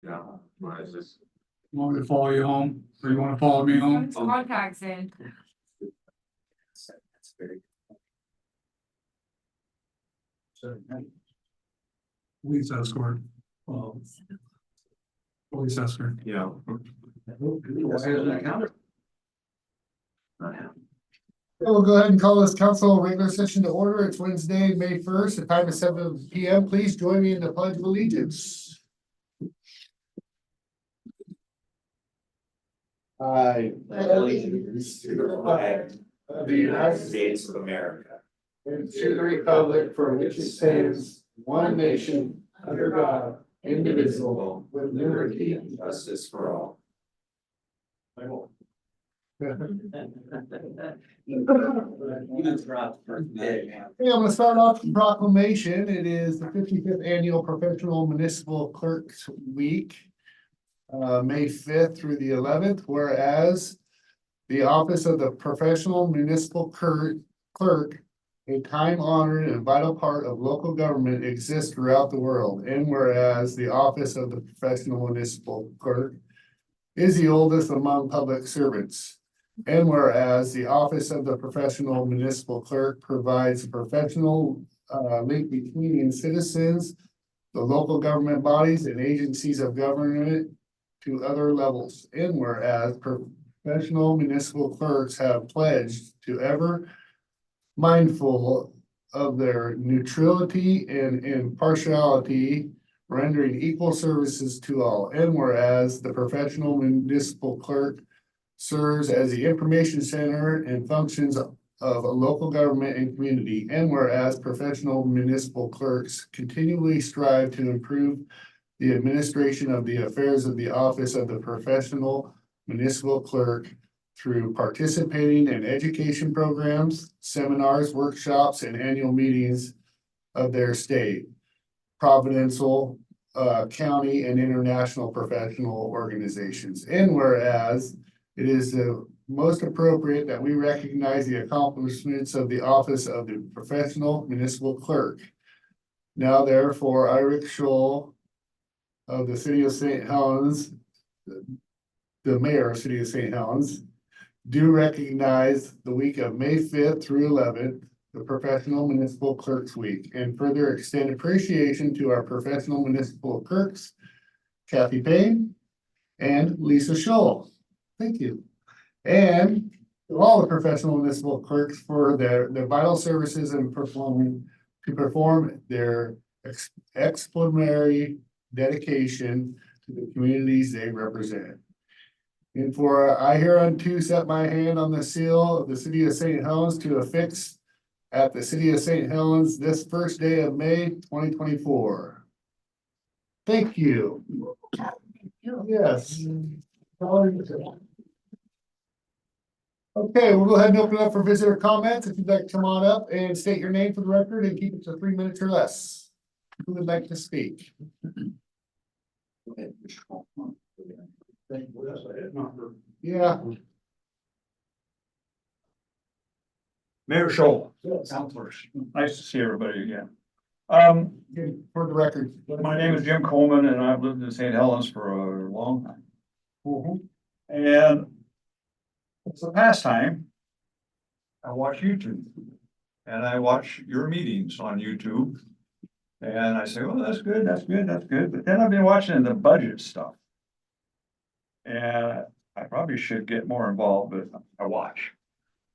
Yeah, why is this? Want me to follow you home, or you wanna follow me home? Put contacts in. That's very. Police escort. Police escort. Yeah. We'll go ahead and call this council regular session to order. It's Wednesday, May 1st. The time is 7 PM. Please join me in the pledge of allegiance. I pledge allegiance to the flag of the United States of America. and to the republic for which it stands, one nation, under God, indivisible, with liberty and Justice for all. Okay, I'm gonna start off with proclamation. It is the 55th annual Professional Municipal Clerks Week. May 5th through the 11th, whereas the office of the Professional Municipal Clerk, a time-honored and vital part of local government, exists throughout the world. And whereas the office of the Professional Municipal Clerk is the oldest among public servants. And whereas the office of the Professional Municipal Clerk provides a professional link between citizens, the local government bodies and agencies of government to other levels. And whereas professional municipal clerks have pledged to ever mindful of their neutrality and impartiality, rendering equal services to all. And whereas the professional municipal clerk serves as the information center and functions of a local government and community. And whereas professional municipal clerks continually strive to improve the administration of the affairs of the office of the professional municipal clerk through participating in education programs, seminars, workshops, and annual meetings of their state, provincial, county, and international professional organizations. And whereas it is the most appropriate that we recognize the accomplishments of the office of the professional municipal clerk. Now therefore, I, Rick Scholl of the city of St. Helens, the mayor of city of St. Helens, do recognize the week of May 5th through 11th, the Professional Municipal Clerks Week, and further extend appreciation to our professional municipal clerks, Kathy Payne and Lisa Scholl. Thank you. And to all the professional municipal clerks for their vital services and perform their exemplary dedication to the communities they represent. And for I hereunto set my hand on the seal of the city of St. Helens to affix at the city of St. Helens this first day of May 2024. Thank you. Yes. Okay, we'll go ahead and open it up for visitor comments. If you'd like to come on up and state your name for the record and keep it to 3 minutes or less. Who would like to speak? Yeah. Mayor Scholl, councilors, nice to see everybody again. For the record. My name is Jim Coleman and I've lived in St. Helens for a long time. And it's a pastime. I watch YouTube and I watch your meetings on YouTube. And I say, well, that's good, that's good, that's good. But then I've been watching the budget stuff. And I probably should get more involved, but I watch.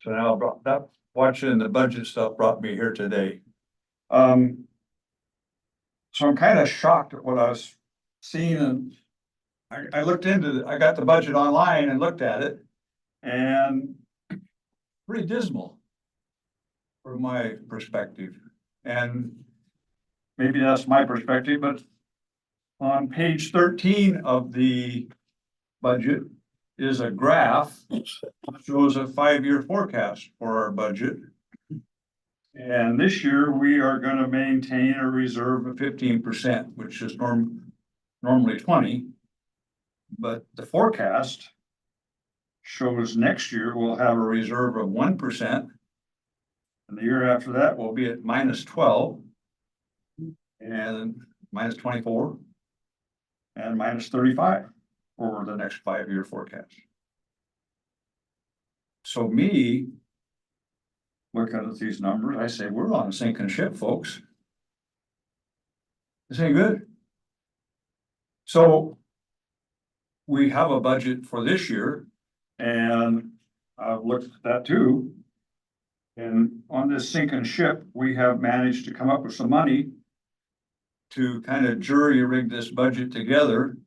So now that watching the budget stuff brought me here today. So I'm kind of shocked at what I was seeing, and I looked into I got the budget online and looked at it, and pretty dismal from my perspective. And maybe that's my perspective, but on page 13 of the budget is a graph that shows a 5-year forecast for our budget. And this year we are going to maintain a reserve of 15%, which is normally 20. But the forecast shows next year we'll have a reserve of 1%. And the year after that will be at minus 12 and minus 24. and -35 over the next 5-year forecast. So me, looking at these numbers, I say, we're on a sinking ship, folks. This ain't good. So we have a budget for this year, and I've looked at that too. And on this sinking ship, we have managed to come up with some money to kind of jury rig this budget together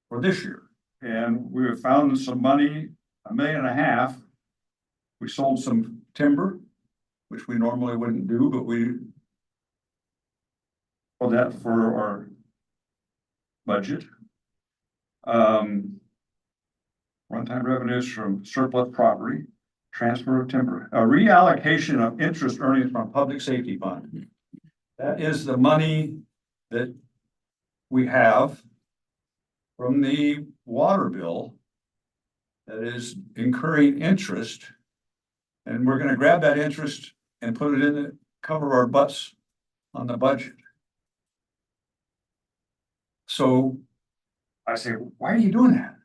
for this year. And we have found some money, $1.5 million. We sold some timber, which we normally wouldn't do, but we sold that for our budget. One-time revenues from surplus property, transfer of timber, a reallocation of interest earnings from public safety fund. That is the money that we have from the water bill that is incurring interest. And we're gonna grab that interest and put it in to cover our butts on the budget. So I say, why are you doing that?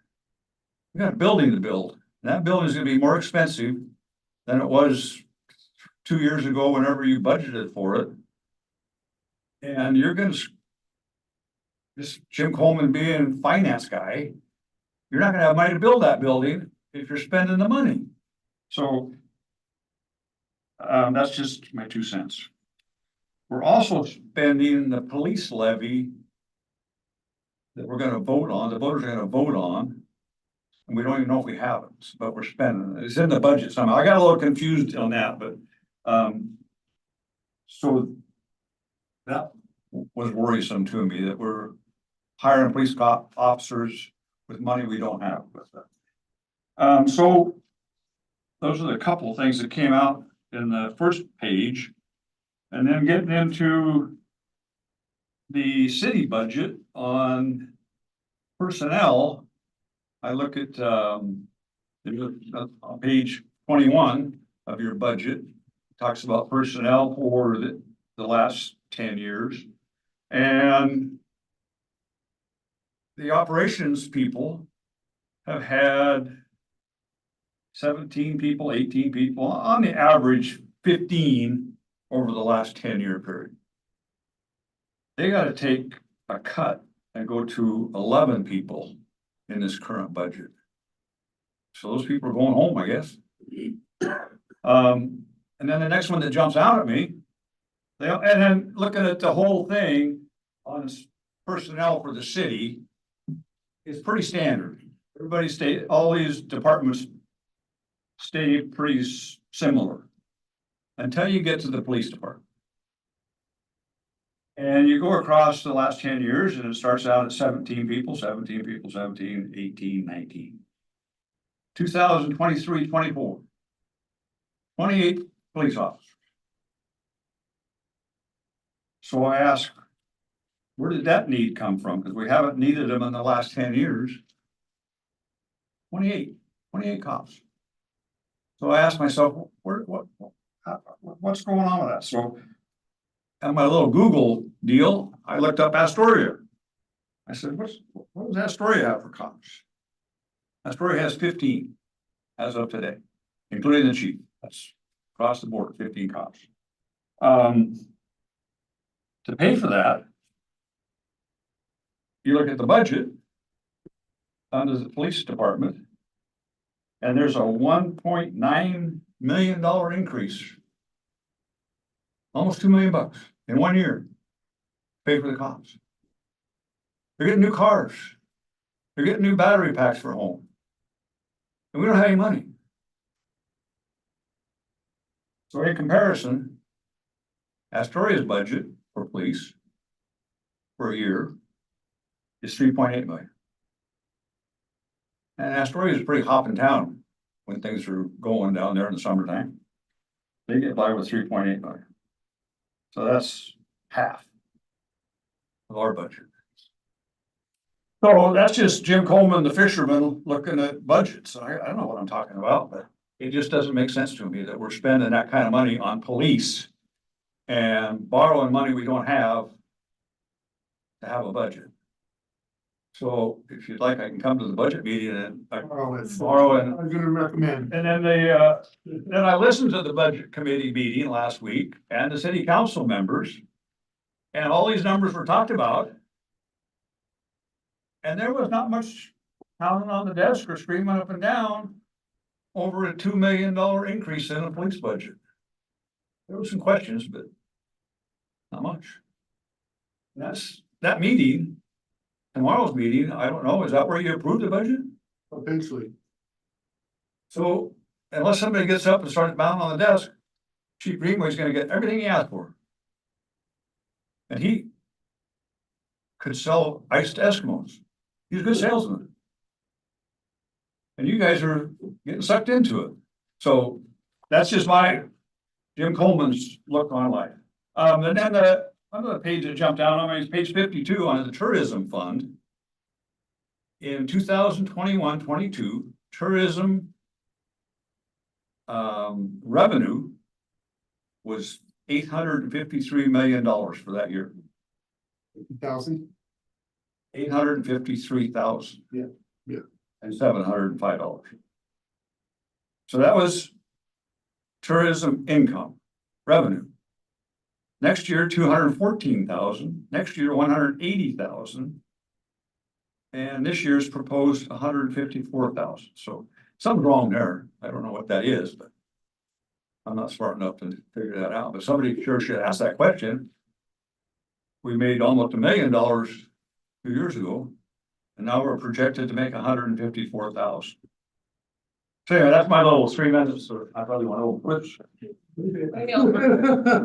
We got a building to build, and that building is gonna be more expensive than it was 2 years ago whenever you budgeted for it. And you're gonna, this Jim Coleman being finance guy, you're not gonna have money to build that building if you're spending the money. So that's just my 2 cents. We're also spending the police levy that we're gonna vote on, the voters are gonna vote on. And we don't even know if we have it, but we're spending it. It's in the budget somehow. I got a little confused on that, but so that was worrisome to me that we're hiring police officers with money we don't have with that. So those are the couple of things that came out in the first page. And then getting into the city budget on personnel, I look at on page 21 of your budget, talks about personnel for the last 10 years. And the operations people have had 17 people, 18 people, on the average 15 over the last 10-year period. They got to take a cut and go to 11 people in this current budget. So those people are going home, I guess. And then the next one that jumps out at me, and then looking at the whole thing on personnel for the city is pretty standard. All these departments stay pretty similar until you get to the police department. And you go across the last 10 years and it starts out at 17 people, 17 people, 17, 18, 19. 2023, 24. 28 police officers. So I ask, where did that need come from? Because we haven't needed them in the last 10 years. 28 cops. So I asked myself, what's going on with that? So on my little Google deal, I looked up Astoria. I said, what does Astoria have for cops? Astoria has 15 as of today, including the chief. That's across the board, 15 cops. To pay for that, you look at the budget under the police department, and there's a $1.9 million increase. Almost $2 million in 1 year. Pay for the cops. They're getting new cars. They're getting new battery packs for home. And we don't have any money. So in comparison, Astoria's budget for police for a year is 3.8 million. And Astoria is a pretty hopping town when things are going down there in the summertime. They get by with 3.8 million. So that's half of our budget. So that's just Jim Coleman, the fisherman, looking at budgets. I don't know what I'm talking about, but it just doesn't make sense to me that we're spending that kind of money on police and borrowing money we don't have to have a budget. So if you'd like, I can come to the budget meeting and Tomorrow at 4. tomorrow and I'm gonna recommend. And then then I listened to the budget committee meeting last week and the city council members. And all these numbers were talked about. And there was not much pounding on the desk or screaming up and down over a $2 million increase in the police budget. There were some questions, but not much. That's that meeting, tomorrow's meeting, I don't know, is that where you approve the budget? Potentially. So unless somebody gets up and starts banging on the desk, Chief Greenway's gonna get everything he asked for. And he could sell ice to Eskimos. He's a good salesman. And you guys are getting sucked into it. So that's just my Jim Coleman's look on life. And then another page that jumped out on me is page 52 on the tourism fund. In 2021-22, tourism revenue was $853 million for that year. 1,000. 853,000. Yeah, yeah. And $705. So that was tourism income, revenue. Next year, 214,000, next year, 180,000. And this year's proposed 154,000. So something's wrong there. I don't know what that is, but I'm not smart enough to figure that out, but somebody sure should ask that question. We made almost $1 million 2 years ago, and now we're projected to make 154,000. So anyway, that's my little 3 minutes, or I probably want to which.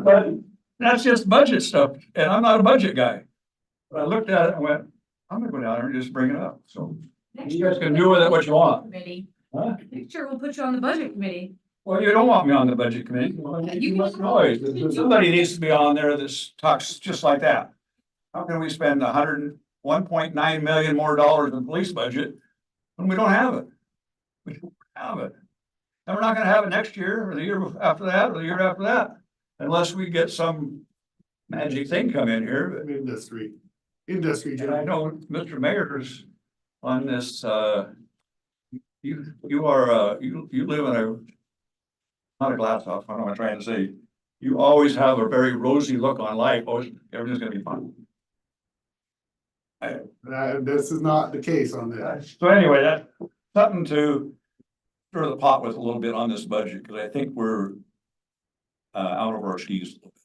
But that's just budget stuff, and I'm not a budget guy. But I looked at it and went, I'm gonna go down there and just bring it up, so. You guys can do with it what you want. Committee. Huh? Next year we'll put you on the budget committee. Well, you don't want me on the budget committee. You Too much can- noise. Somebody needs to be on there that talks just like that. How can we spend 101.9 million more dollars in police budget when we don't have it? We don't have it. And we're not gonna have it next year or the year after that or the year after that. Unless we get some magic thing come in here. Industry, And I Jim. know Mr. Mayor's on this, you live in a, not a glass house, what am I trying to say? You always have a very rosy look on life, oh, everything's gonna be fine. This is not the case on that. So anyway, that's something to stir the pot with a little bit on this budget, because I think we're out of our skis a little bit.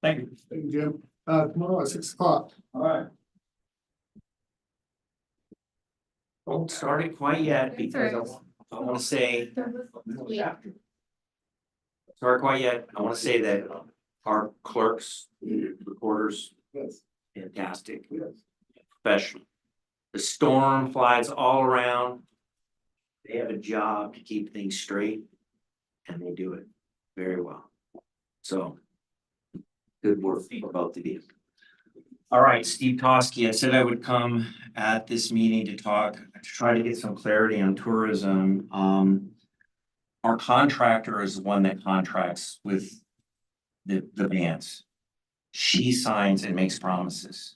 Thank you. Thank you, Jim. Tomorrow at 6 o'clock. All right. Don't start it quite yet That's because all I wanna say, Yeah. start quite yet, I wanna say that our clerks, recorders, Yes. fantastic, Yes. professional. The storm flies all around. They have a job to keep things straight. And they do it very well. So. Good work for both of you. All right, Steve Toskey, I said I would come at this meeting to try to get some clarity on tourism. Our contractor is the one that contracts with the bands. She signs and makes promises.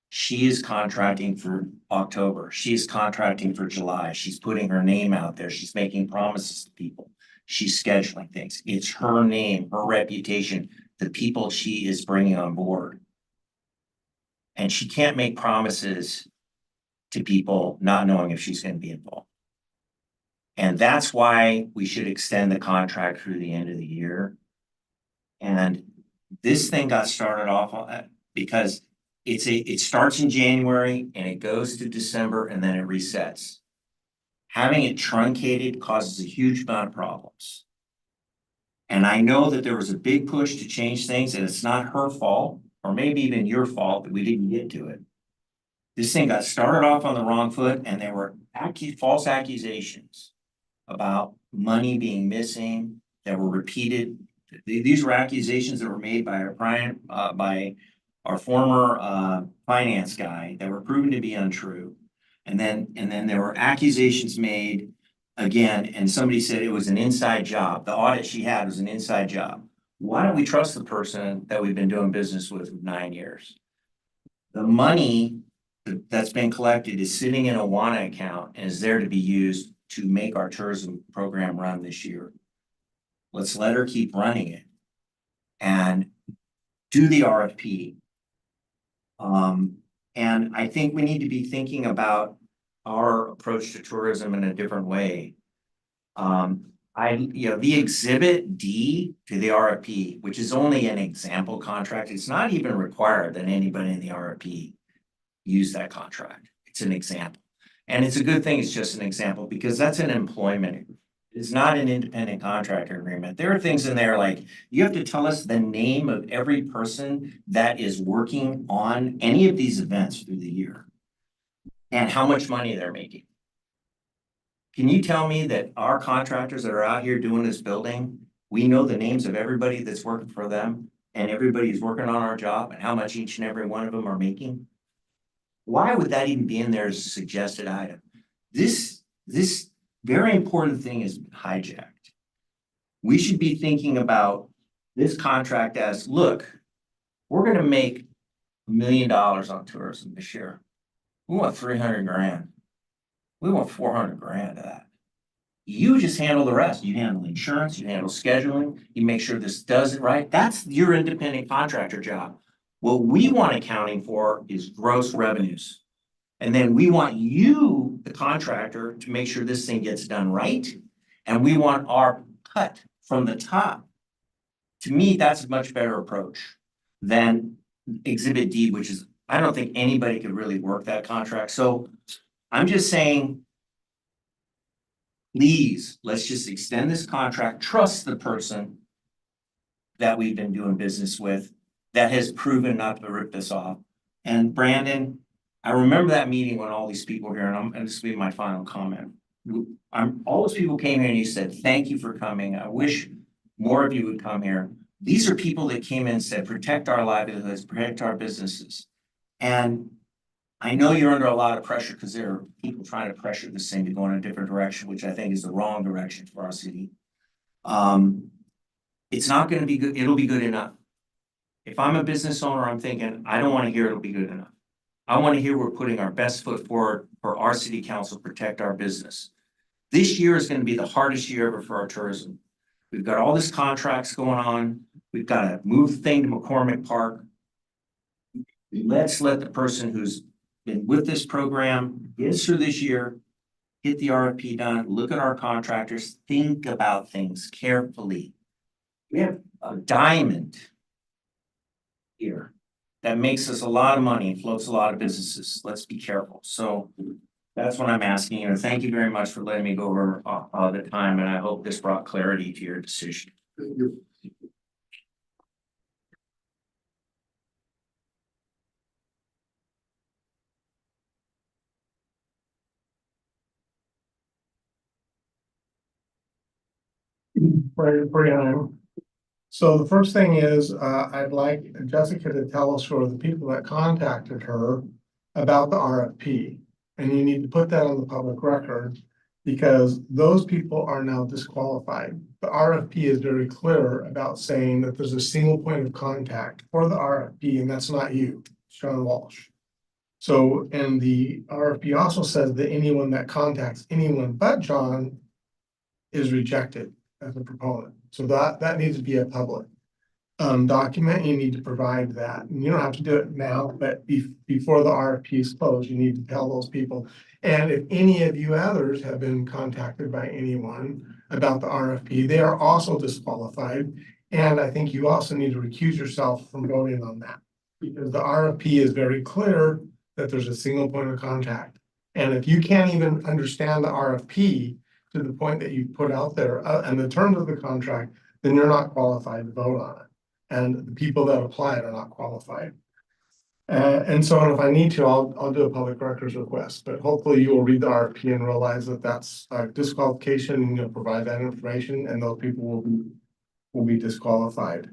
She is contracting for October. She is contracting for July. She's putting her name out there. She's making promises to people. She's scheduling things. It's her name, her reputation, the people she is bringing on board. And she can't make promises to people not knowing if she's going to be involved. And that's why we should extend the contract through the end of the year. And this thing got started off on that because it starts in January and it goes to December and then it resets. Having it truncated causes a huge amount of problems. And I know that there was a big push to change things and it's not her fault, or maybe even your fault that we didn't get to it. This thing got started off on the wrong foot and there were false accusations about money being missing that were repeated. These were accusations that were made by our former finance guy that were proven to be untrue. And then there were accusations made again, and somebody said it was an inside job. The audit she had was an inside job. Why don't we trust the person that we've been doing business with for 9 years? The money that's been collected is sitting in a WANA account and is there to be used to make our tourism program run this year. Let's let her keep running it and do the RFP. And I think we need to be thinking about our approach to tourism in a different way. The exhibit D to the RFP, which is only an example contract, it's not even required that anybody in the RFP use that contract. It's an example. And it's a good thing it's just an example because that's an employment agreement. It's not an independent contractor agreement. There are things in there like you have to tell us the name of every person that is working on any of these events through the year and how much money they're making. Can you tell me that our contractors that are out here doing this building, we know the names of everybody that's working for them and everybody's working on our job and how much each and every one of them are making? Why would that even be in there as a suggested item? This very important thing is hijacked. We should be thinking about this contract as, look, we're gonna make $1 million on tourism this year. We want 300 grand. We want 400 grand of that. You just handle the rest. You handle insurance, you handle scheduling, you make sure this does it right. That's your independent contractor job. What we want accounting for is gross revenues. And then we want you, the contractor, to make sure this thing gets done right. And we want our cut from the top. To me, that's a much better approach than Exhibit D, which is, I don't think anybody could really work that contract. So I'm just saying, please, let's just extend this contract, trust the person that we've been doing business with that has proven not to rip this off. And Brandon, I remember that meeting when all these people were here, and this will be my final comment. All those people came here and you said, thank you for coming. I wish more of you would come here. These are people that came in and said, protect our livelihoods, protect our businesses. And I know you're under a lot of pressure because there are people trying to pressure this thing to go in a different direction, which I think is the wrong direction for our city. It's not going to be good. It'll be good enough. If I'm a business owner, I'm thinking, I don't want to hear it'll be good enough. I want to hear we're putting our best foot forward for our city council to protect our business. This year is going to be the hardest year ever for our tourism. We've got all these contracts going on. We've got to move the thing to McCormick Park. Let's let the person who's been with this program get us through this year, get the RFP done, look at our contractors, think about things carefully. We have a diamond here that makes us a lot of money and floats a lot of businesses. Let's be careful. So that's what I'm asking you. Thank you very much for letting me go over the time, and I hope this brought clarity to your decision. Brian. So the first thing is, I'd like Jessica to tell us for the people that contacted her about the RFP. And you need to put that on the public record because those people are now disqualified. The RFP is very clear about saying that there's a single point of contact for the RFP, and that's not you, it's John Walsh. So, and the RFP also says that anyone that contacts anyone but John is rejected as a proponent. So that needs to be a public document. You need to provide that. And you don't have to do it now, but before the RFP is closed, you need to tell those people. And if any of you others have been contacted by anyone about the RFP, they are also disqualified. And I think you also need to recuse yourself from voting on that because the RFP is very clear that there's a single point of contact. And if you can't even understand the RFP to the point that you put out there and the terms of the contract, then you're not qualified to vote on it. And the people that applied are not qualified. And so if I need to, I'll do a public records request, but hopefully you will read the RFP and realize that that's a disqualification and you'll provide that information and those people will be disqualified.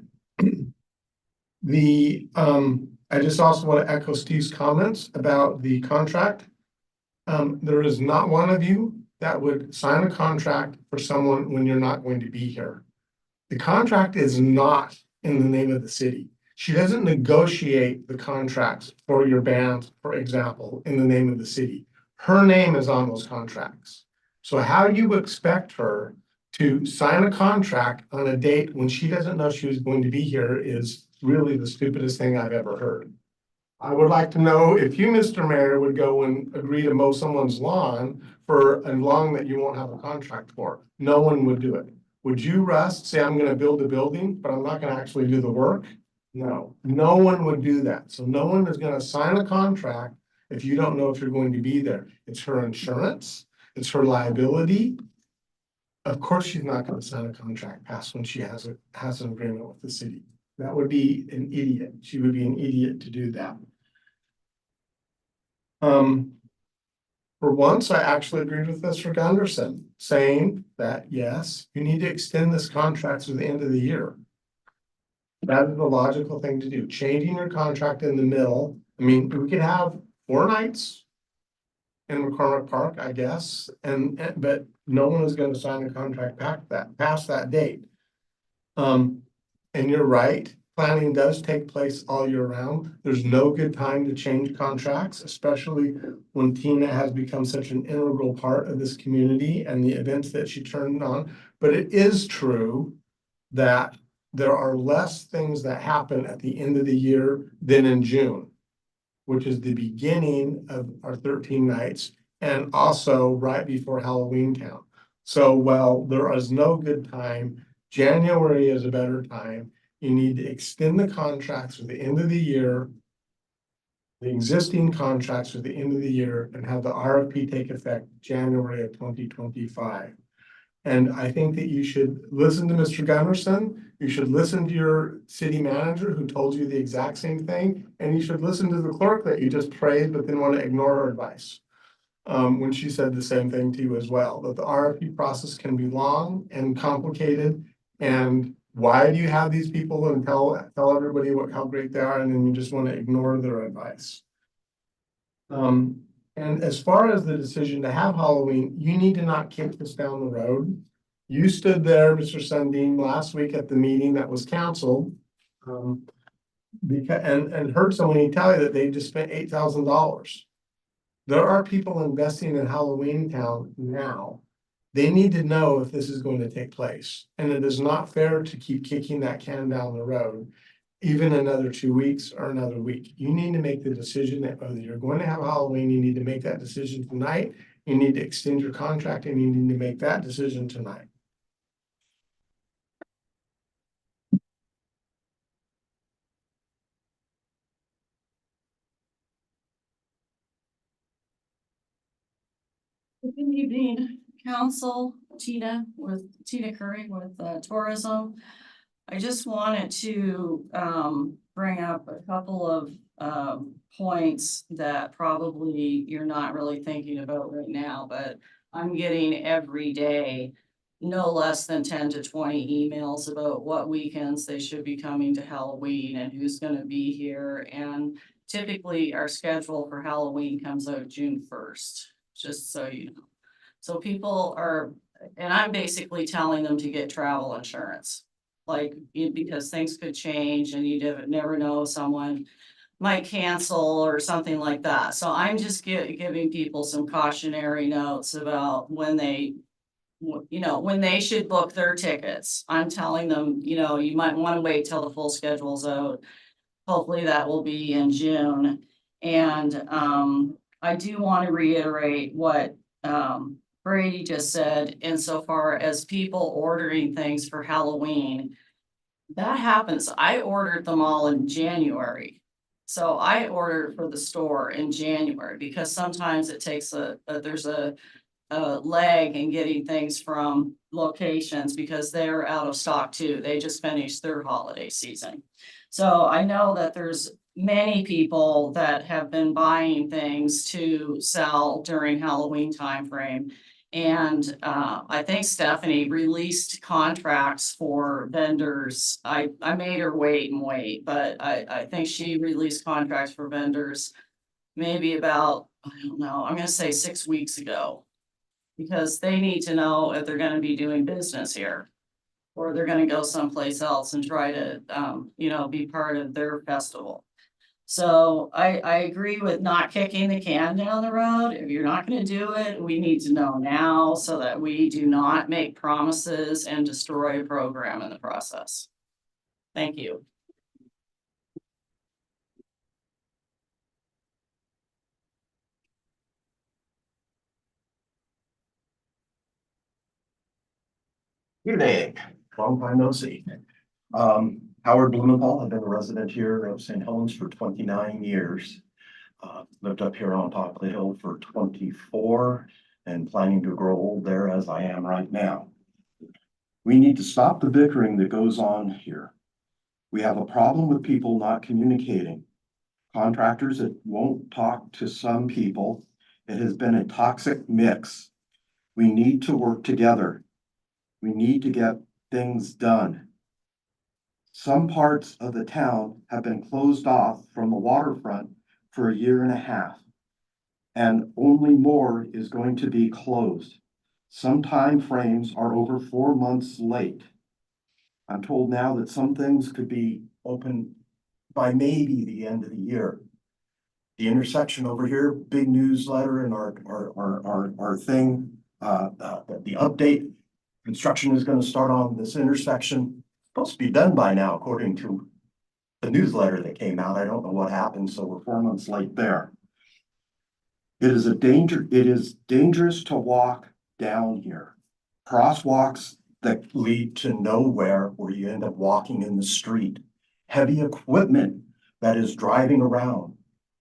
I just also want to echo Steve's comments about the contract. There is not one of you that would sign a contract for someone when you're not going to be here. The contract is not in the name of the city. She doesn't negotiate the contracts for your band, for example, in the name of the city. Her name is on those contracts. So how do you expect her to sign a contract on a date when she doesn't know she was going to be here is really the stupidest thing I've ever heard. I would like to know if you, Mr. Mayor, would go and agree to mow someone's lawn for a lawn that you won't have a contract for. No one would do it. Would you, Russ, say I'm gonna build a building, but I'm not gonna actually do the work? No, no one would do that. So no one is gonna sign a contract if you don't know if you're going to be there. It's her insurance, it's her liability. Of course, she's not gonna sign a contract past when she has an agreement with the city. That would be an idiot. She would be an idiot to do that. For once, I actually agreed with Mr. Gunderson, saying that, yes, you need to extend this contract to the end of the year. That is the logical thing to do. Changing your contract in the middle, I mean, we could have 4 nights in McCormick Park, I guess, but no one is gonna sign a contract past that date. And you're right, planning does take place all year round. There's no good time to change contracts, especially when Tina has become such an integral part of this community and the events that she turned on. But it is true that there are less things that happen at the end of the year than in June, which is the beginning of our 13 nights and also right before Halloween Town. So while there is no good time, January is a better time. You need to extend the contracts to the end of the year, the existing contracts to the end of the year, and have the RFP take effect January of 2025. And I think that you should listen to Mr. Gunderson, you should listen to your city manager who told you the exact same thing, and you should listen to the clerk that you just praised but then want to ignore her advice. When she said the same thing to you as well, that the RFP process can be long and complicated. And why do you have these people and tell everybody how great they are, and then you just want to ignore their advice? And as far as the decision to have Halloween, you need to not kick this down the road. You stood there, Mr. Sundin, last week at the meeting that was canceled. And heard someone tell you that they just spent $8,000. There are people investing in Halloween Town now. They need to know if this is going to take place. And it is not fair to keep kicking that can down the road, even another 2 weeks or another week. You need to make the decision that whether you're going to have Halloween, you need to make that decision tonight. You need to extend your contract and you need to make that decision tonight. Good evening, council. Tina Curry with tourism. I just wanted to bring up a couple of points that probably you're not really thinking about right now, but I'm getting every day no less than 10 to 20 emails about what weekends they should be coming to Halloween and who's going to be here. And typically our schedule for Halloween comes out June 1st, just so you know. So people are, and I'm basically telling them to get travel insurance. Like, because things could change and you never know, someone might cancel or something like that. So I'm just giving people some cautionary notes about when they should book their tickets. I'm telling them, you might want to wait till the full schedule's out. Hopefully that will be in June. And I do want to reiterate what Brady just said insofar as people ordering things for Halloween. That happens. I ordered them all in January. So I ordered for the store in January because sometimes it takes there's a lag in getting things from locations because they're out of stock too. They just finished their holiday season. So I know that there's many people that have been buying things to sell during Halloween timeframe. And I think Stephanie released contracts for vendors. I made her wait, but I think she released contracts for vendors maybe about, I don't know, I'm gonna say 6 weeks ago. Because they need to know if they're gonna be doing business here. or they're gonna go someplace else and try to, be part of their festival. So I agree with not kicking the can down the road. If you're not gonna do it, we need to know now so that we do not make promises and destroy a program in the process. Thank you. Good day, long time no see. Howard Blumenthal, I've been a resident here of St. Helens for 29 years. Lived up here on top of the hill for 24 and planning to grow old there as I am right now. We need to stop the bickering that goes on here. We have a problem with people not communicating. Contractors that won't talk to some people. It has been a toxic mix. We need to work together. We need to get things done. Some parts of the town have been closed off from the waterfront for 1.5 years. And only more is going to be closed. Some time frames are over 4 months late. I'm told now that some things could be open by maybe the end of the year. The intersection over here, big newsletter and our thing, the update. Construction is gonna start on this intersection, supposed to be done by now, according to the newsletter that came out. I don't know what happened, so we're 4 months late there. It is dangerous to walk down here. Crosswalks that lead to nowhere where you end up walking in the street. Heavy equipment that is driving around.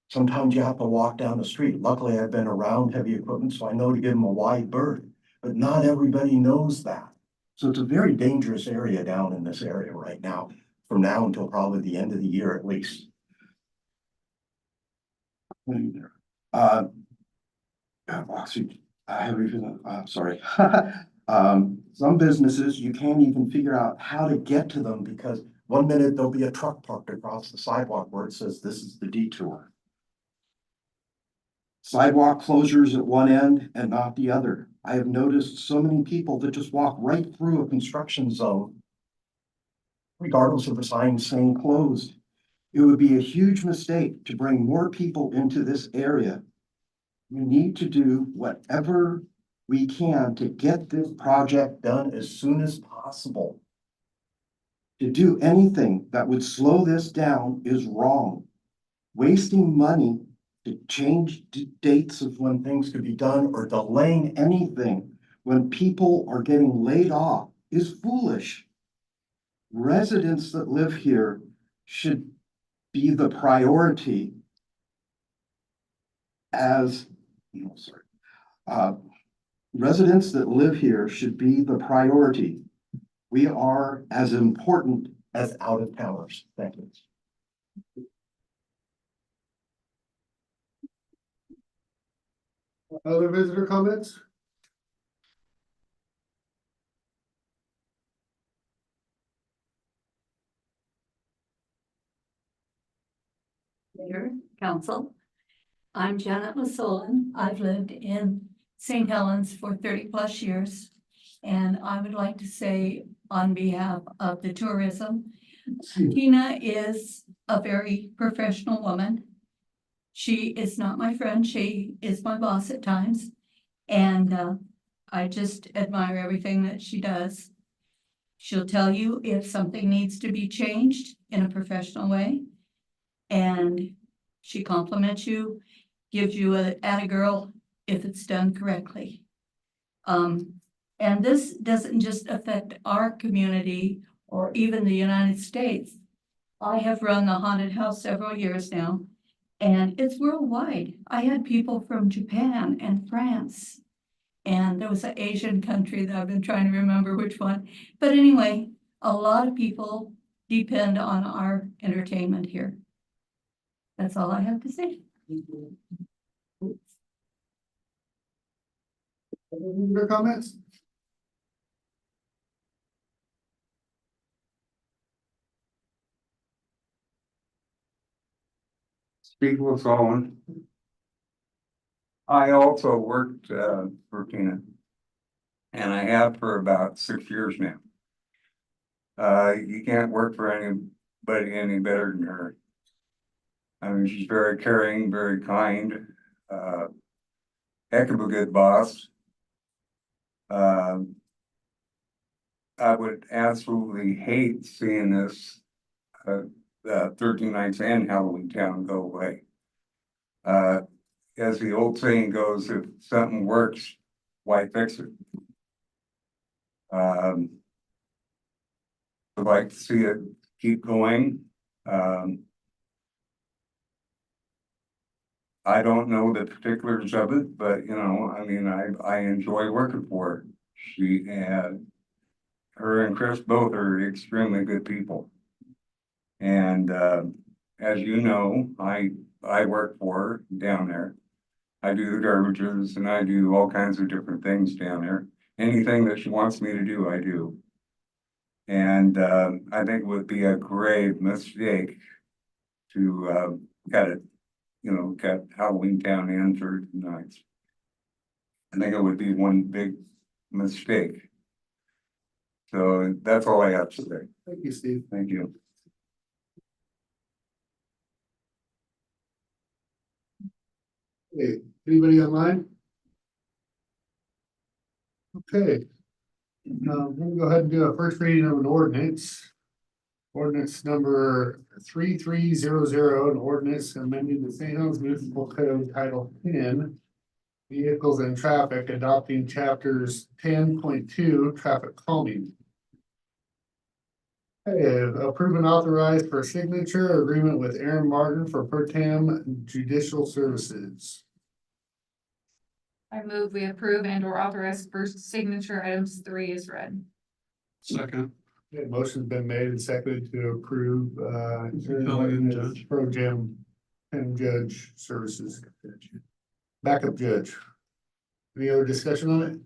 Sometimes you have to walk down the street. Luckily, I've been around heavy equipment, so I know to give them a wide berth. But not everybody knows that. So it's a very dangerous area down in this area right now, from now until probably the end of the year at least. Sorry. Some businesses, you can't even figure out how to get to them because 1 minute there'll be a truck parked across the sidewalk where it says this is the detour. Sidewalk closures at one end and not the other. I have noticed so many people that just walk right through a construction zone, regardless of the sign saying closed. It would be a huge mistake to bring more people into this area. We need to do whatever we can to get this project done as soon as possible. To do anything that would slow this down is wrong. Wasting money to change dates of when things could be done or delaying anything when people are getting laid off is foolish. Residents that live here should be the priority residents that live here should be the priority. We are as important as out of towners. Thank you. Other visitor comments? Mayor, Council. I'm Janet Masolan. I've lived in St. Helens for 30+ years. And I would like to say on behalf of the tourism, Tina is a very professional woman. She is not my friend. She is my boss at times. And I just admire everything that she does. She'll tell you if something needs to be changed in a professional way. And she compliments you, gives you a atta girl if it's done correctly. And this doesn't just affect our community or even the United States. I have run the haunted house several years now, and it's worldwide. I had people from Japan and France, and there was an Asian country that I've been trying to remember which one. But anyway, a lot of people depend on our entertainment here. That's all I have to say. Other comments? Steve Wilson. I also worked for Tina. And I have for about 6 years now. You can't work for anybody any better than her. I mean, she's very caring, very kind, heck of a good boss. I would absolutely hate seeing this, 13 nights and Halloween Town go away. As the old saying goes, if something works, why fix it? I'd like to see it keep going. I don't know the particulars of it, but you know, I mean, I enjoy working for her. Her and Chris both are extremely good people. And as you know, I work for her down there. I do the garbages and I do all kinds of different things down there. Anything that she wants me to do, I do. And I think it would be a grave mistake to cut it, you know, cut Halloween Town and 13 nights. I think it would be one big mistake. So that's all I have to say. Thank you, Steve. Thank you. Hey, anybody online? Okay. We're gonna go ahead and do a first reading of an ordinance. Ordinance number 3300, an ordinance amending the St. Helens Municipal Code Title 10. Vehicles and traffic, adopting chapters 10.2 traffic calming. Okay, approve and authorize for signature agreement with Aaron Martin for per tem judicial services. I move we approve and or authorize first signature items 3 is read. Second. Okay, motion's been made and seconded to approve, Filling judge. pro tem and judge services. Backup judge. Any other discussion on it?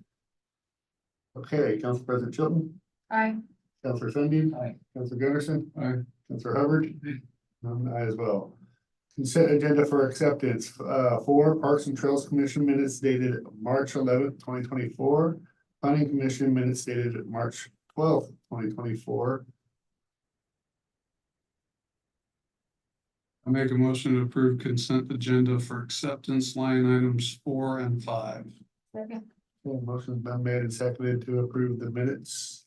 Okay, Council President Chilton, Aye. Councilor Sunbeam. Aye. Councilor Gunderson. Aye. Councilor Hubbard. I'm an aye as well. Consent agenda for acceptance, for Parks and Trails Commission minutes dated March 11th, 2024. Planning Commission minutes dated March 12th, 2024. I make a motion to approve consent agenda for acceptance line items 4 and 5. Second. Okay, motion's been made and seconded to approve the minutes.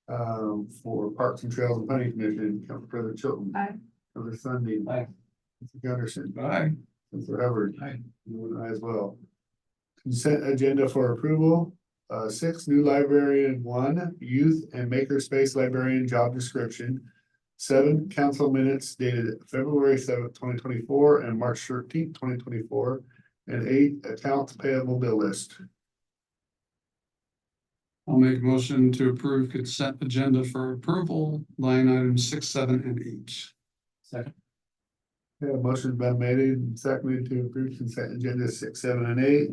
For Parks and Trails and Planning Commission, Council President Chilton. Aye. Councilor Sunbeam. Aye. Councilor Gunderson. Aye. Councilor Hubbard. Aye. And I as well. Consent agenda for approval, 6 new librarian, 1 youth and makerspace librarian job description. 7 council minutes dated February 7th, 2024 and March 13th, 2024. And 8 accounts payable bill list. I'll make a motion to approve consent agenda for approval, line items 6, 7, and 8. Second. Yeah, motion's been made and seconded to approve consent agenda 6, 7, and 8.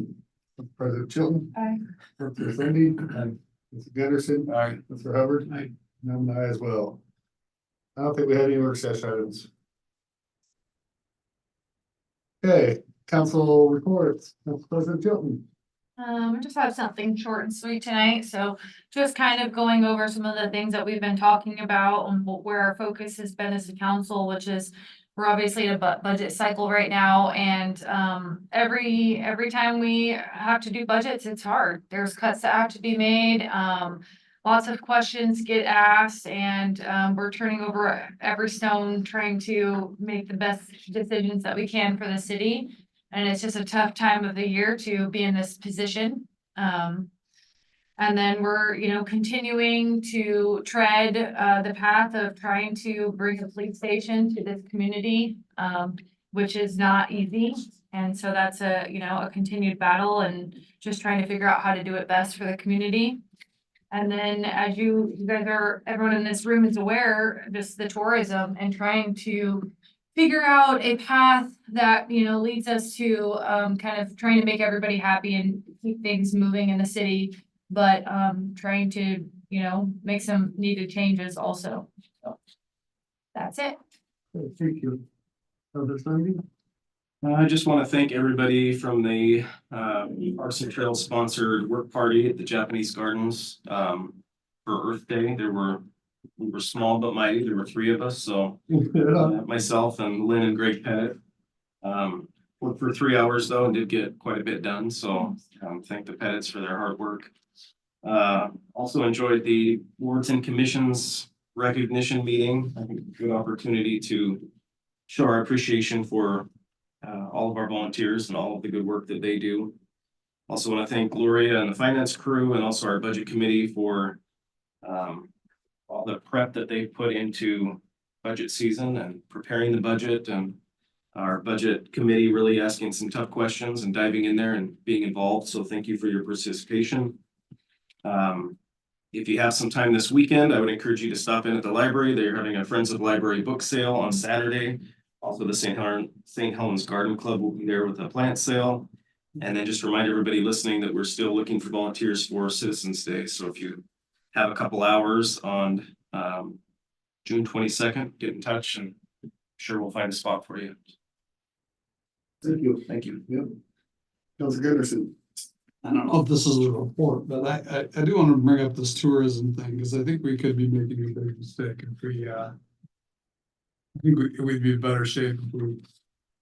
President Chilton. Aye. Councilor Cindy. Councilor Gunderson. Aye. Councilor Hubbard. Aye. And I'm an aye as well. I don't think we had any work session items. Okay, council reports, Council President Chilton. I just have something short and sweet tonight, so just kind of going over some of the things that we've been talking about and where our focus has been as a council, which is we're obviously in a budget cycle right now, and every time we have to do budgets, it's hard. There's cuts that have to be made. Lots of questions get asked, and we're turning over every stone trying to make the best decisions that we can for the city. And it's just a tough time of the year to be in this position. And then we're, continuing to tread the path of trying to bring a police station to this community, which is not easy. And so that's a continued battle and just trying to figure out how to do it best for the community. And then as you guys everyone in this room is aware, just the tourism and trying to figure out a path that, leads us to kind of trying to make everybody happy and keep things moving in the city, but trying to, make some needed changes also. So that's it. Okay, thank you. Councilor Sunbeam. I just want to thank everybody from the Parks and Trails sponsored work party at the Japanese Gardens for Earth Day. There were we were small but mighty. There were three of us, so myself and Lynn and Greg Pettit. Worked for 3 hours though and did get quite a bit done, so thank the Pettits for their hard work. Also enjoyed the boards and commissions recognition meeting. I think a good opportunity to show our appreciation for all of our volunteers and all of the good work that they do. Also want to thank Gloria and the finance crew and also our budget committee for all the prep that they've put into budget season and preparing the budget, and our budget committee really asking some tough questions and diving in there and being involved. So thank you for your participation. If you have some time this weekend, I would encourage you to stop in at the library. They're having a Friends of the Library book sale on Saturday. Also, the St. Helens Garden Club will be there with a plant sale. And then just remind everybody listening that we're still looking for volunteers for Citizens Day. So if you have a couple hours on June 22nd, get in touch and I'm sure we'll find a spot for you. Thank you. Thank you. Yep. Councilor Gunderson. I don't know if this is a report, but I do want to bring up this tourism thing, because I think we could be making a big mistake if we, I think we'd be in better shape if we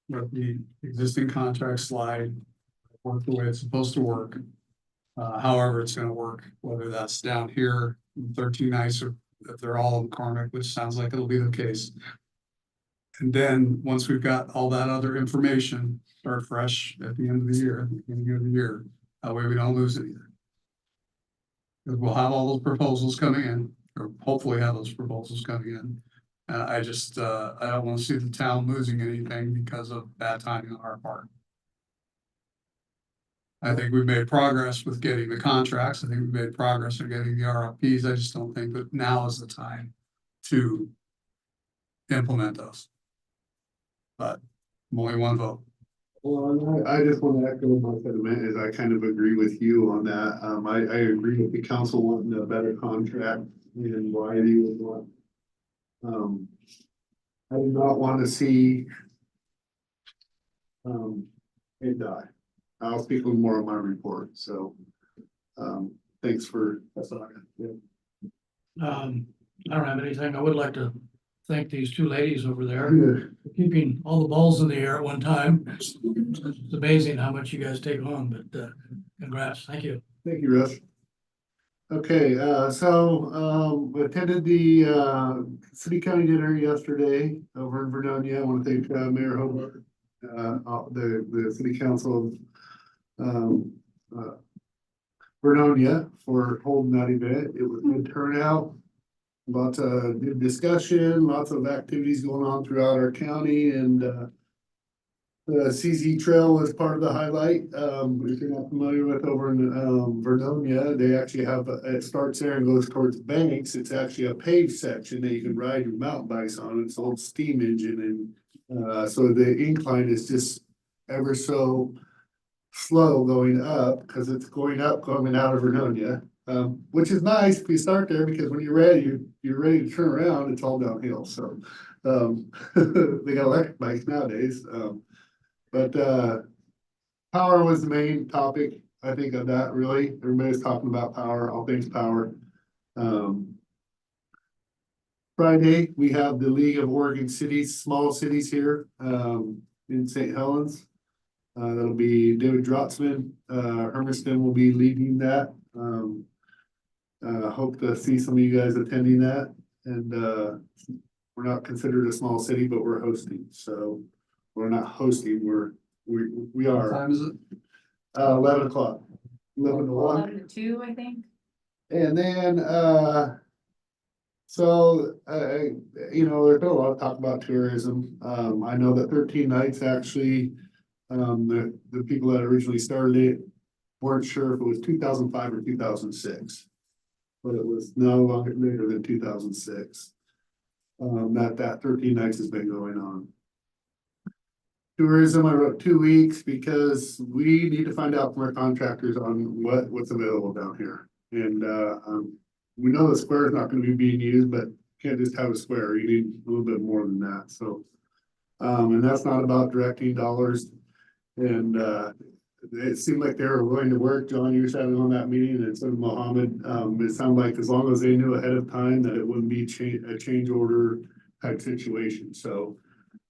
let the existing contract slide, work the way it's supposed to work. However it's gonna work, whether that's down here, 13 nights, or if they're all in McCormick, which sounds like it'll be the case. And then, once we've got all that other information, start fresh at the end of the year, at the beginning of the year. That way we don't lose anything. Because we'll have all those proposals coming in, or hopefully have those proposals coming in. I don't want to see the town losing anything because of bad timing on our part. I think we've made progress with getting the contracts. I think we've made progress in getting the RFPs. I just don't think that now is the time to implement those. But I'm only one vote. Well, I just want to echo my sentiment, is I kind of agree with you on that. I agree with the council wanting a better contract and variety with what. I do not want to see it die. I'll speak a little more on my report, so thanks for, that's all I got. Yeah. I don't have anything. I would like to thank these two ladies over there for keeping all the balls in the air at one time. It's amazing how much you guys take on, but congrats. Thank you. Thank you, Russ. Okay, so we attended the city county dinner yesterday over in Vernonia. I want to thank Mayor Hobart, the city council of Vernonia for holding that event. It was a good turnout. Lots of good discussion, lots of activities going on throughout our county, and the CZ Trail was part of the highlight. If you're not familiar with over in Vernonia, they actually have, it starts there and goes towards Banks. It's actually a paved section that you can ride your mountain bikes on. It's an old steam engine, and so the incline is just ever so slow going up, because it's going up coming out of Vernonia. Which is nice if you start there, because when you're ready to turn around, it's all downhill. So they got electric bikes nowadays. But power was the main topic, I think, of that. Really, everybody's talking about power, all things power. Friday we have the League of Oregon Cities, small cities here in St. Helens. That'll be David Drotzman. Hermiston will be leading that. Hope to see some of you guys attending that, and we're not considered a small city, but we're hosting. So we're not hosting, we are. What time is it? 11 o'clock. 11 to 1. 11 to 2, I think. And then so you know, there's been a lot of talk about tourism. I know that 13 Nights actually, the people that originally started it weren't sure if it was 2005 or 2006. But it was no longer later than 2006. That 13 Nights has been going on. Tourism, I wrote 2 weeks, because we need to find out from our contractors on what's available down here. And we know the square is not going to be being used, but you can't just have a square. You need a little bit more than that. So, and that's not about directing dollars. And it seemed like they were willing to work. John, you sat in on that meeting and so did Mohammed. It sounded like as long as they knew ahead of time that it wouldn't be a change order type situation, so.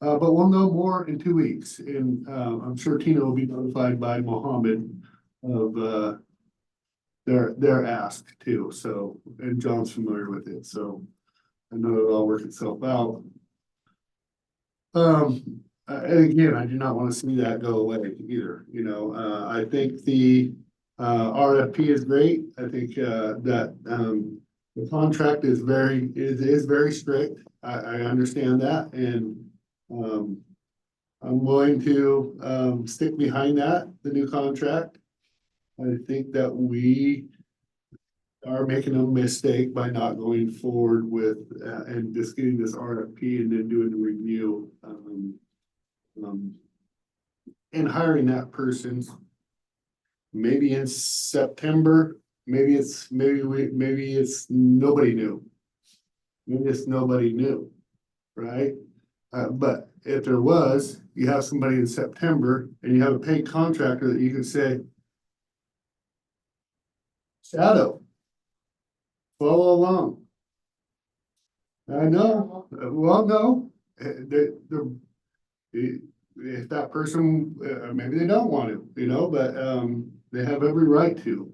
But we'll know more in 2 weeks, and, I'm sure Tina will be notified by Mohammed of, their ask too, so, and John's familiar with it, so. I know it'll all work itself out. And again, I do not want to see that go away either, you know, I think the RFP is great. I think that the contract is very strict. I understand that, and I'm willing to stick behind that, the new contract. I think that we are making a mistake by not going forward with and just getting this RFP and then doing the review. And hiring that person. Maybe in September, maybe it's nobody new. Maybe it's nobody new, right? But if there was, you have somebody in September and you have a paid contractor that you can say, shadow, follow along. I know, well, no, if that person, maybe they don't want to, you know, but, they have every right to.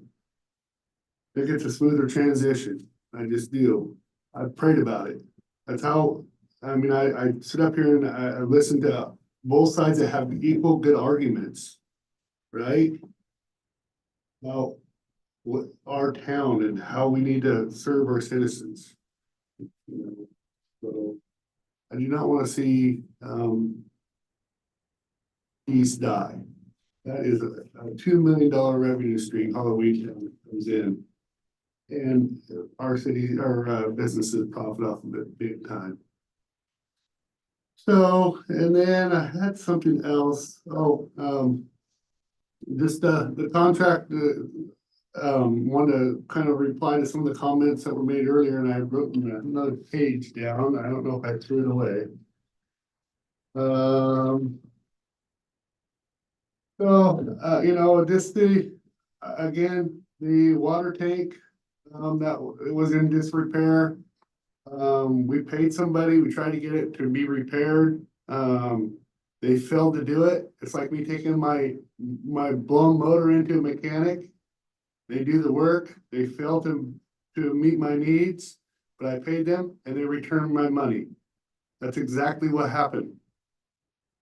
I think it's a smoother transition. I just do. I've prayed about it. That's how, I mean, I sit up here and I listen to both sides that have equal good arguments, right? About what our town and how we need to serve our citizens. You know, so I do not want to see, peace die. That is a $2 million revenue stream Halloween comes in. And our city, our businesses profit off of it big time. So, and then I had something else. Just the contract, want to kind of reply to some of the comments that were made earlier, and I wrote another page down. I don't know if I threw it away. So, you know, just again, the water tank, that it was in disrepair. We paid somebody, we tried to get it to be repaired. They failed to do it. It's like me taking my blown motor into a mechanic. They do the work, they fail to meet my needs, but I paid them and they returned my money. That's exactly what happened.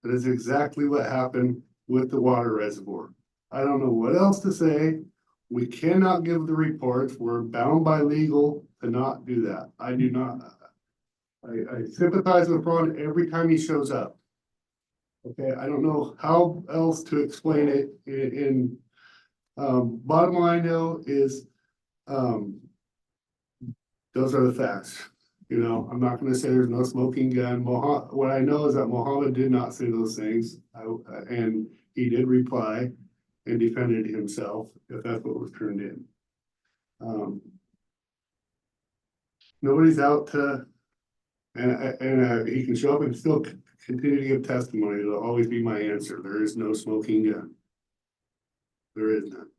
That is exactly what happened with the water reservoir. I don't know what else to say. We cannot give the reports. We're bound by legal to not do that. I do not. I sympathize with Ron every time he shows up. Okay, I don't know how else to explain it in bottom line though is those are the facts. You know, I'm not gonna say there's no smoking gun. What I know is that Mohammed did not say those things. And he did reply and defended himself, if that's what was turned in. Nobody's out to, and he can show up and still continue to give testimony. It'll always be my answer. There is no smoking gun. There is none.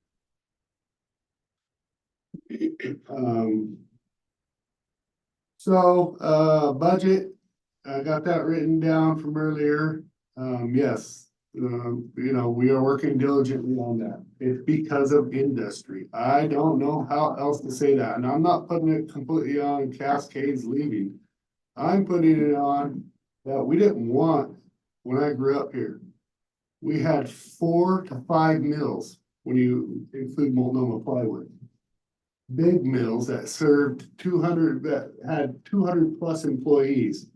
Budget, I got that written down from earlier. Yes, you know, we are working diligently on that. It's because of industry. I don't know how else to say that. And I'm not putting it completely on Cascades leaving. I'm putting it on that we didn't want, when I grew up here, we had 4 to 5 mills when you include Multnomah Plywood. Big mills that served 200, that had 200 plus employees.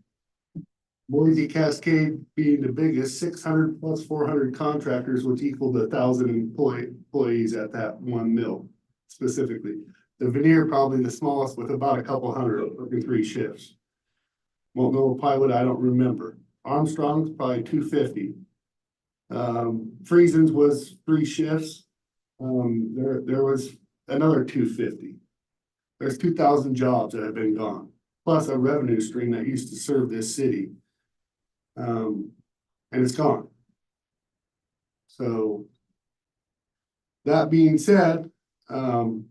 Boise Cascade being the biggest, 600 plus 400 contractors, which equaled 1,000 employees at that one mill specifically. The veneer probably the smallest with about a couple hundred working 3 shifts. Multnomah Plywood, I don't remember. Armstrong's probably 250. Friesen's was 3 shifts. There was another 250. There's 2,000 jobs that have been gone, plus a revenue stream that used to serve this city. And it's gone. So that being said, and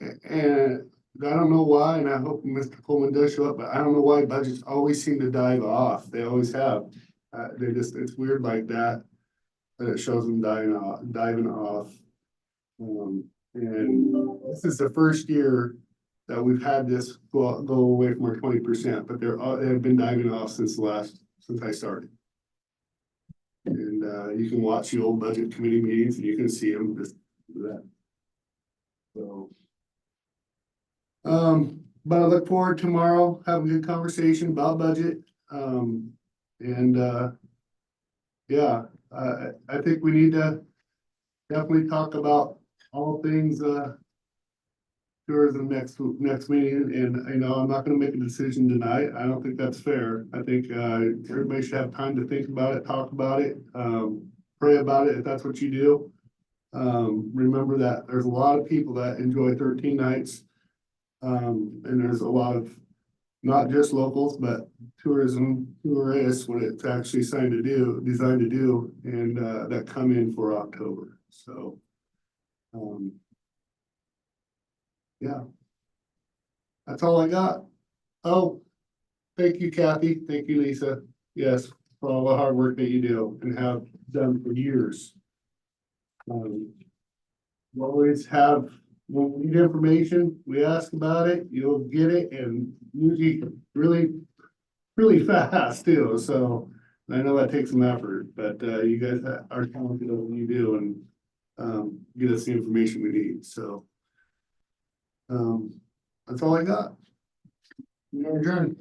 I don't know why, and I hope Mr. Coleman does show up, but I don't know why budgets always seem to dive off. They always have. They just, it's weird like that, that it shows them diving off. And this is the first year that we've had this go away from our 20%, but they have been diving off since I started. And you can watch the old budget committee meetings and you can see them just do that. So. But I look forward tomorrow, having a good conversation about budget. Yeah, I think we need to definitely talk about all things, tourism next meeting, and you know, I'm not gonna make a decision tonight. I don't think that's fair. I think everybody should have time to think about it, talk about it, pray about it if that's what you do. Remember that there's a lot of people that enjoy 13 nights. And there's a lot of not just locals, but tourists, what it's actually designed to do, and that come in for October. So, yeah, that's all I got. Oh, thank you, Kathy. Thank you, Lisa. Yes, for all the hard work that you do and have done for years. We always have, when we need information, we ask about it, you'll get it, and usually really fast too. So I know that takes some effort, but you guys are talented at what you do and get us the information we need. So that's all I got. We're adjourned.